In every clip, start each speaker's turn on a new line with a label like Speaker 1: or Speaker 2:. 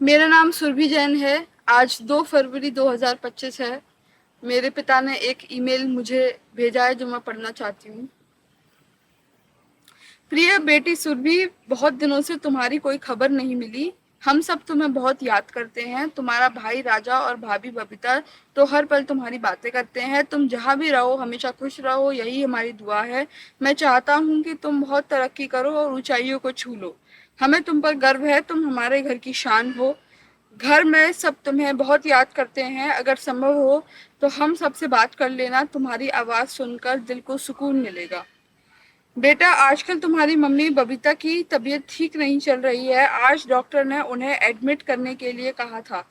Speaker 1: मेरा नाम सुरभि जैन है। आज 2 फरवरी 2025 है। मेरे पिता ने एक ईमेल मुझे भेजा है जो मैं पढ़ना चाहती हूँ। प्रिय बेटी सुरभि, बहुत दिनों से तुम्हारी कोई खबर नहीं मिली। हम सब तुम्हें बहुत याद करते हैं। तुम्हारा भाई राजा और भाभी बबीता तो हर पल तुम्हारी बातें करते हैं। तुम जहाँ भी रहो हमेशा खुश रहो, यही हमारी दुआ है। मैं चाहता हूँ कि तुम बहुत तरक्की करो और ऊंचाइयों को छू लो। हमें तुम पर गर्व है, तुम हमारे घर की शान हो। घर में सब तुम्हें बहुत याद करते हैं। अगर संभव हो तो हम सबसे बात कर लेना, तुम्हारी आवाज़ सुनकर दिल को सुकून मिलेगा। बेटा, आजकल तुम्हारी मम्मी बबीता की तबीयत ठीक नहीं चल रही है। आज डॉक्टर ने उन्हें एडमिट करने के लिए कहा था।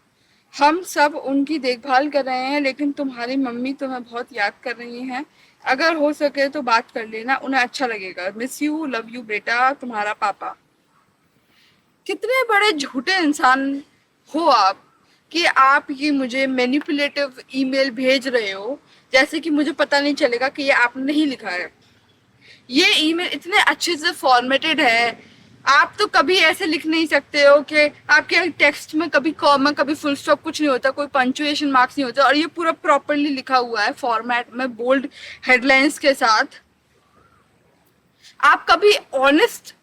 Speaker 1: हम सब उनकी देखभाल कर रहे हैं, लेकिन तुम्हारी मम्मी तुम्हें बहुत याद कर रही हैं। अगर हो सके तो बात कर लेना, उन्हें अच्छा लगेगा। मिस यू, लव यू बेटा, तुम्हारा पापा। कितने बड़े झूठे इंसान हो आप कि आप ये मुझे मैनिपुलेटिव ईमेल भेज रहे हो, जैसे कि मुझे पता नहीं चलेगा कि ये आपने नहीं लिखा है। ये ईमेल इतने अच्छे से फॉर्मेटेड है। आप तो कभी ऐसे लिख नहीं सकते हो कि आपके टेक्स्ट में कभी कॉमा कभी फुल स्टॉप कुछ नहीं होता, कोई पंचुएशन मार्क्स नहीं होता, और ये पूरा प्रॉपरली लिखा हुआ है फॉर्मेट में बोल्ड हेडलाइंस के साथ। आप कभी ऑनेस्ट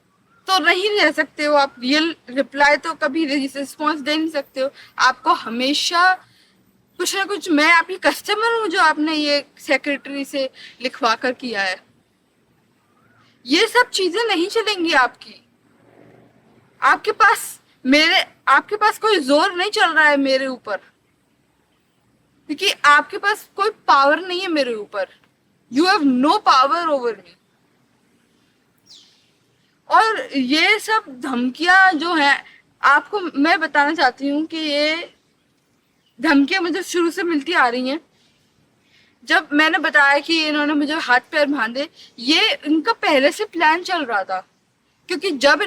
Speaker 1: तो नहीं रह सकते हो, आप रियल रिप्लाई तो कभी रिस्पॉन्स दे नहीं सकते हो। आपको हमेशा कुछ ना कुछ, मैं आपकी कस्टमर हूँ जो आपने ये सेक्रेटरी से लिखवा कर किया है। ये सब चीजें नहीं चलेंगी आपकी। आपके पास मेरे आपके पास कोई जोर नहीं चल रहा है मेरे ऊपर, क्योंकि आपके पास कोई पावर नहीं है मेरे ऊपर। You have no power over me. और ये सब धमकियां जो हैं, आपको मैं बताना चाहती हूँ कि ये धमकियां मुझे शुरू से मिलती आ रही हैं। जब मैंने बताया कि इन्होंने मुझे हाथ पैर बांधे, ये इनका पहले से प्लान चल रहा था। क्योंकि जब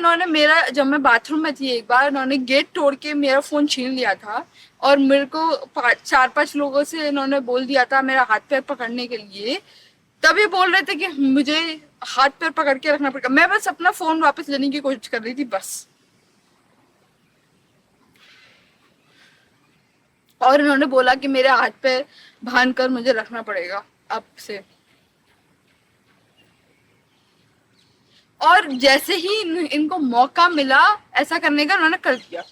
Speaker 1: मैं बाथरूम में थी एक बार, इन्होंने गेट तोड़ के मेरा फोन छीन लिया था। और मेरे को 4-5 लोगों से इन्होंने बोल दिया था मेरा हाथ पैर पकड़ने के लिए। तब ये बोल रहे थे कि मुझे हाथ पैर पकड़ के रखना पड़ेगा। मैं बस अपना फोन वापस लेने की कोशिश कर रही थी बस। और इन्होंने बोला कि मेरे हाथ पैर बांध कर मुझे रखना पड़ेगा अब से। और जैसे ही इनको मौका मिला ऐसा करने का, इन्होंने कर दिया।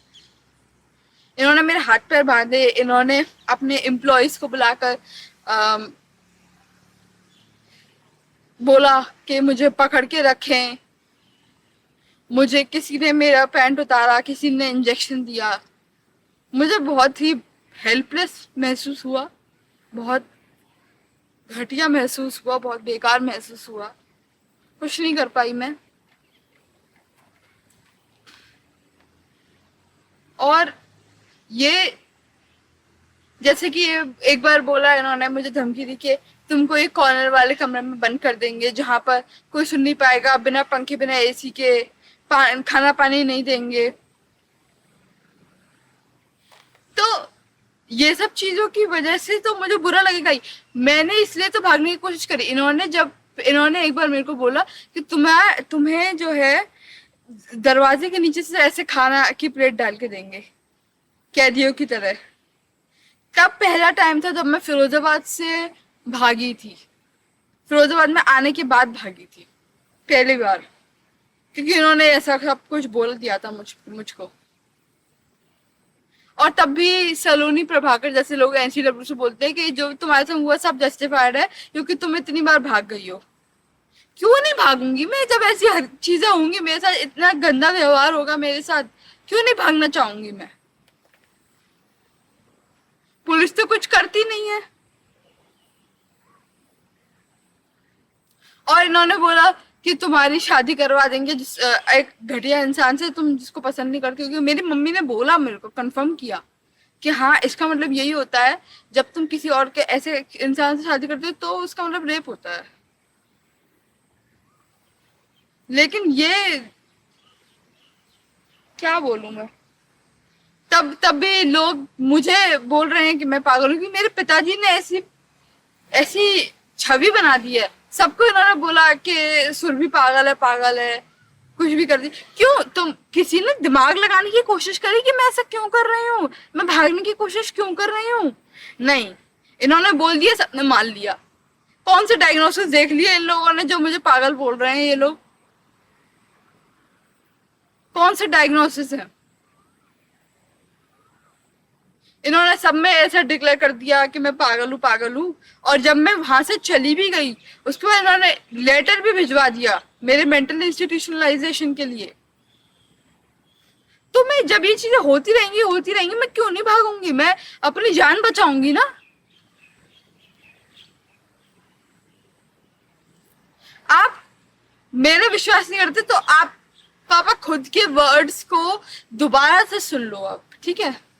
Speaker 1: इन्होंने मेरे हाथ पैर बांधे। इन्होंने अपने एम्प्लॉयज को बुलाकर बोला कि मुझे पकड़ के रखें। मुझे किसी ने मेरा पैंट उतारा, किसी ने इंजेक्शन दिया। मुझे बहुत ही हेल्पलेस महसूस हुआ, बहुत घटिया महसूस हुआ, बहुत बेकार महसूस हुआ। कुछ नहीं कर पाई मैं। और ये जैसे कि एक बार बोला इन्होंने, मुझे धमकी दी कि तुमको एक कॉर्नर वाले कमरे में बंद कर देंगे जहां पर कोई सुन नहीं पाएगा, बिना पंखे बिना एसी के खाना पानी नहीं देंगे। तो ये सब चीजों की वजह से तो मुझे बुरा लगेगा ही। मैंने इसलिए तो भागने की कोशिश करी। इन्होंने एक बार मेरे को बोला कि तुम्हें तुम्हें जो है दरवाजे के नीचे से ऐसे खाना की प्लेट डाल के देंगे, कैदियों की तरह। तब पहला टाइम था जब मैं फिरोजाबाद से भागी थी। फिरोजाबाद में आने के बाद भागी थी पहली बार, क्योंकि इन्होंने ऐसा सब कुछ बोल दिया था मुझको। और तब भी सलोनी प्रभाकर जैसे लोग एनसीडब्ल्यू से बोलते हैं कि जो तुम्हारे संग हुआ सब जस्टिफाइड है, क्योंकि तुम इतनी बार भाग गई हो। क्यों नहीं भागूंगी मैं? जब ऐसी हर चीजें होंगी मेरे साथ, इतना गंदा व्यवहार होगा मेरे साथ, क्यों नहीं भागना चाहूंगी मैं? पुलिस तो कुछ करती नहीं है। और इन्होंने बोला कि तुम्हारी शादी करवा देंगे एक घटिया इंसान से, तुम जिसको पसंद नहीं करती। क्योंकि मेरी मम्मी ने बोला, मेरे को कंफर्म किया कि हाँ, इसका मतलब यही होता है, जब तुम किसी और के ऐसे इंसान से शादी करते हो तो उसका मतलब रेप होता है। लेकिन ये क्या बोलूं मैं? तब भी लोग मुझे बोल रहे हैं कि मैं पागल हूँ, कि मेरे पिताजी ने ऐसी ऐसी छवि बना दी है। सबको इन्होंने बोला कि सुरभि पागल है, पागल है। कुछ भी कर दी। क्यों तुम, किसी ने दिमाग लगाने की कोशिश करी कि मैं ऐसा क्यों कर रही हूँ, मैं भागने की कोशिश क्यों कर रही हूँ? नहीं, इन्होंने बोल दिया, सबने मान लिया। कौन से डायग्नोसिस देख लिए इन लोगों ने जो मुझे पागल बोल रहे हैं ये लोग? कौन से डायग्नोसिस है? इन्होंने सब में ऐसा डिक्लेयर कर दिया कि मैं पागल हूँ, पागल हूँ। और जब मैं वहां से चली भी गई, उसके बाद इन्होंने लेटर भी भिजवा दिया मेरे मेंटल इंस्टीट्यूशनलाइजेशन के लिए। तो मैं, जब ये चीजें होती रहेंगी, मैं क्यों नहीं भागूंगी? मैं अपनी जान बचाऊंगी ना। आप मेरे विश्वास नहीं करते तो आप पापा खुद के वर्ड्स को दोबारा से सुन लो आप, ठीक है?